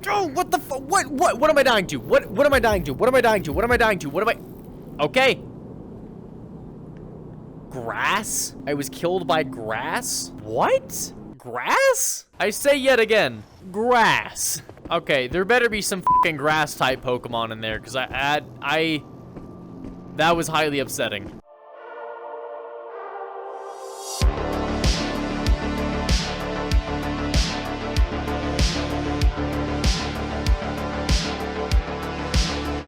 Oh, what the what am I dying to? What am I dying to? What am I dying to? What am I dying to? What am I? Okay. Grass? I was killed by grass? What? Grass? I say yet again, grass. Okay, there better be some fucking grass type Pokemon in there, because that was highly upsetting.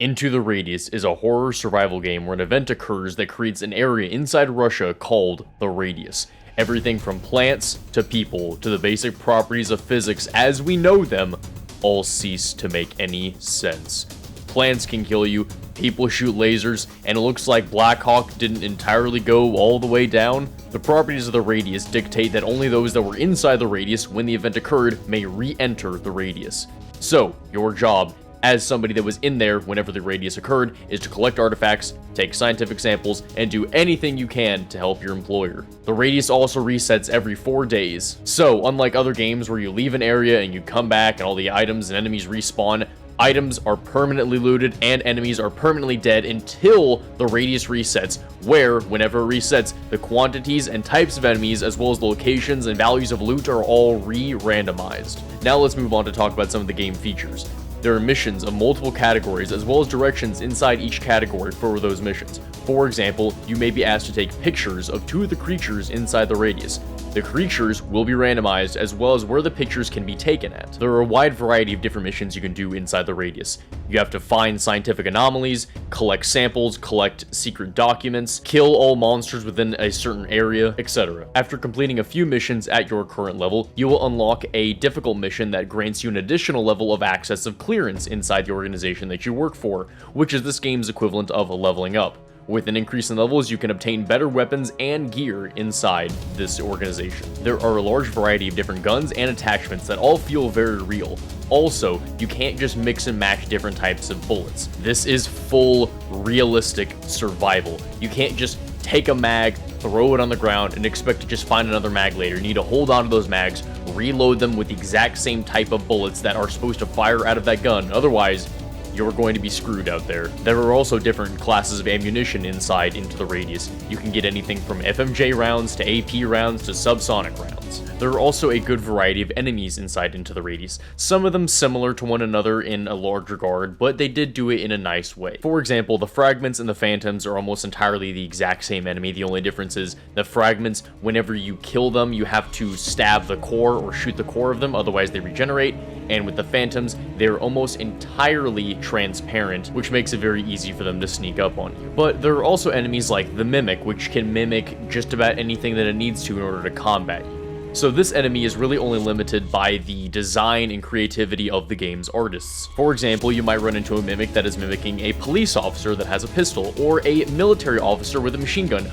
Into the Radius is a horror survival game where an event occurs that creates an area inside Russia called the Radius. Everything from plants to people to the basic properties of physics as we know them all cease to make any sense. Plants can kill you, people shoot lasers, and it looks like Black Hawk didn't entirely go all the way down. The properties of the Radius dictate that only those that were inside the Radius when the event occurred may re-enter the Radius. So, your job as somebody that was in there whenever the Radius occurred is to collect artifacts, take scientific samples, and do anything you can to help your employer. The Radius also resets every 4 days. So, unlike other games where you leave an area and you come back and all the items and enemies respawn, items are permanently looted and enemies are permanently dead until the Radius resets, where, whenever it resets, the quantities and types of enemies as well as the locations and values of loot are all re-randomized. Now let's move on to talk about some of the game features. There are missions of multiple categories as well as directions inside each category for those missions. For example, you may be asked to take pictures of 2 of the creatures inside the Radius. The creatures will be randomized as well as where the pictures can be taken at. There are a wide variety of different missions you can do inside the Radius. You have to find scientific anomalies, collect samples, collect secret documents, kill all monsters within a certain area, etc. After completing a few missions at your current level, you will unlock a difficult mission that grants you an additional level of access of clearance inside the organization that you work for, which is this game's equivalent of leveling up. With an increase in levels, you can obtain better weapons and gear inside this organization. There are a large variety of different guns and attachments that all feel very real. Also, you can't just mix and match different types of bullets. This is full, realistic survival. You can't just take a mag, throw it on the ground, and expect to just find another mag later. You need to hold on to those mags, reload them with the exact same type of bullets that are supposed to fire out of that gun. Otherwise, you're going to be screwed out there. There are also different classes of ammunition inside Into the Radius. You can get anything from FMJ rounds to AP rounds to subsonic rounds. There are also a good variety of enemies inside Into the Radius, some of them similar to one another in a large regard, but they did do it in a nice way. For example, the Fragments and the Phantoms are almost entirely the exact same enemy. The only difference is the Fragments, whenever you kill them, you have to stab the core or shoot the core of them, otherwise they regenerate. And with the Phantoms, they're almost entirely transparent, which makes it very easy for them to sneak up on you. But there are also enemies like the Mimic, which can mimic just about anything that it needs to in order to combat you. So this enemy is really only limited by the design and creativity of the game's artists. For example, you might run into a Mimic that is mimicking a police officer that has a pistol, or a military officer with a machine gun.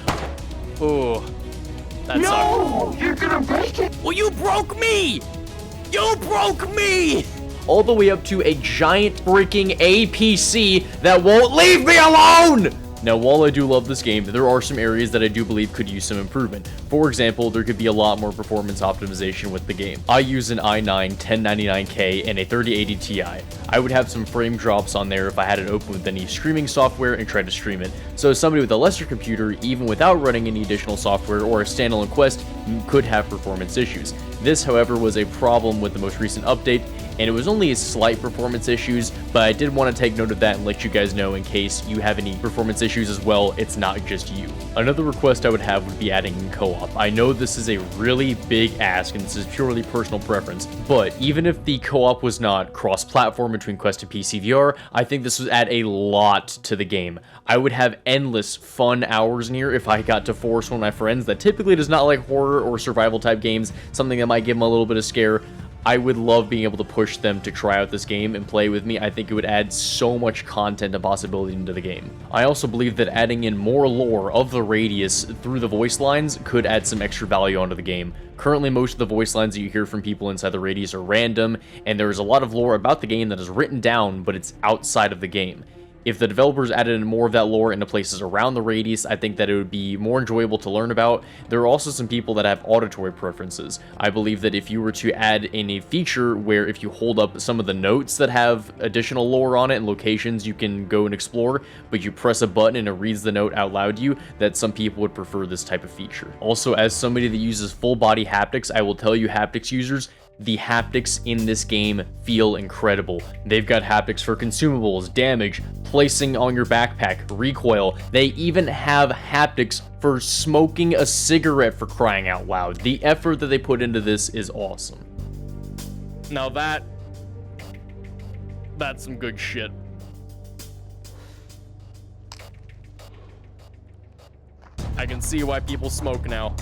Oh, that sucked. You're gonna break it! Well, you broke me! You broke me! All the way up to a giant freaking APC that won't leave me alone! Now, while I do love this game, there are some areas that I do believe could use some improvement. For example, there could be a lot more performance optimization with the game. I use an i9 1099K and a 3080 Ti. I would have some frame drops on there if I had it open with any streaming software and tried to stream it. So somebody with a lesser computer, even without running any additional software or a standalone Quest, could have performance issues. This, however, was a problem with the most recent update, and it was only a slight performance issues, but I did want to take note of that and let you guys know in case you have any performance issues as well, it's not just you. Another request I would have would be adding in co-op. I know this is a really big ask and this is purely personal preference, but even if the co-op was not cross-platform between Quest and PC VR, I think this would add a lot to the game. I would have endless fun hours in here if I got to force one of my friends that typically does not like horror or survival type games, something that might give them a little bit of scare. I would love being able to push them to try out this game and play with me. I think it would add so much content and possibility into the game. I also believe that adding in more lore of the Radius through the voice lines could add some extra value onto the game. Currently, most of the voice lines that you hear from people inside the Radius are random, and there is a lot of lore about the game that is written down, but it's outside of the game. If the developers added more of that lore into places around the radius, I think that it would be more enjoyable to learn about. There are also some people that have auditory preferences. I believe that if you were to add in a feature where if you hold up some of the notes that have additional lore on it and locations you can go and explore, but you press a button and it reads the note out loud to you, that some people would prefer this type of feature. Also, as somebody that uses full body haptics, I will tell you, haptics users, the haptics in this game feel incredible. They've got haptics for consumables, damage, placing on your backpack, recoil. They even have haptics for smoking a cigarette, for crying out loud. The effort that they put into this is awesome. Now that's some good shit. I can see why people smoke now.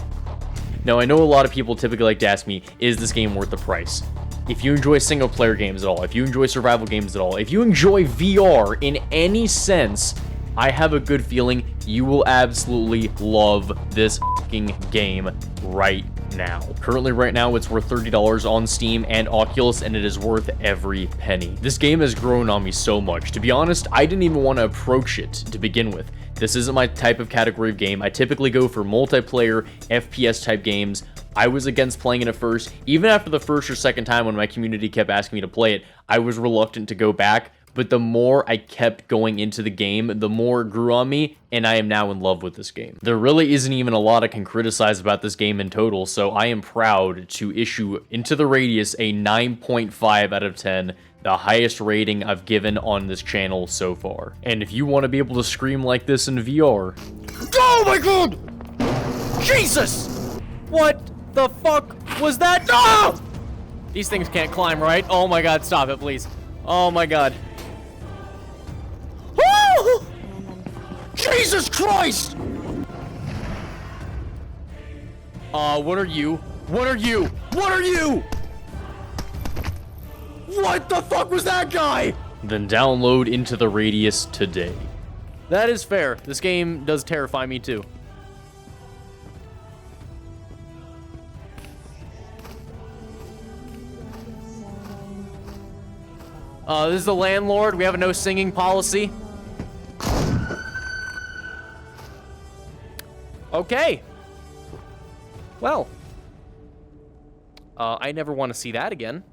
Now, I know a lot of people typically like to ask me, is this game worth the price? If you enjoy single-player games at all, if you enjoy survival games at all, if you enjoy VR in any sense, I have a good feeling you will absolutely love this fucking game right now. Currently, right now, it's worth $30 on Steam and Oculus, and it is worth every penny. This game has grown on me so much. To be honest, I didn't even want to approach it to begin with. This isn't my type of category of game. I typically go for multiplayer, FPS type games. I was against playing it at first. Even after the first or second time when my community kept asking me to play it, I was reluctant to go back. But the more I kept going into the game, the more it grew on me, and I am now in love with this game. There really isn't even a lot I can criticize about this game in total, so I am proud to issue Into the Radius a 9.5 out of 10, the highest rating I've given on this channel so far. And if you want to be able to scream like this in VR... Oh my god! Jesus! What the fuck was that? No! These things can't climb, right? Oh my god, stop it, please. Oh my god. Woo! Jesus Christ! What are you? What are you? What are you? What the fuck was that guy? Then download Into the Radius today. That is fair. This game does terrify me too. This is the landlord. We have a no singing policy. Okay. Well. I never want to see that again.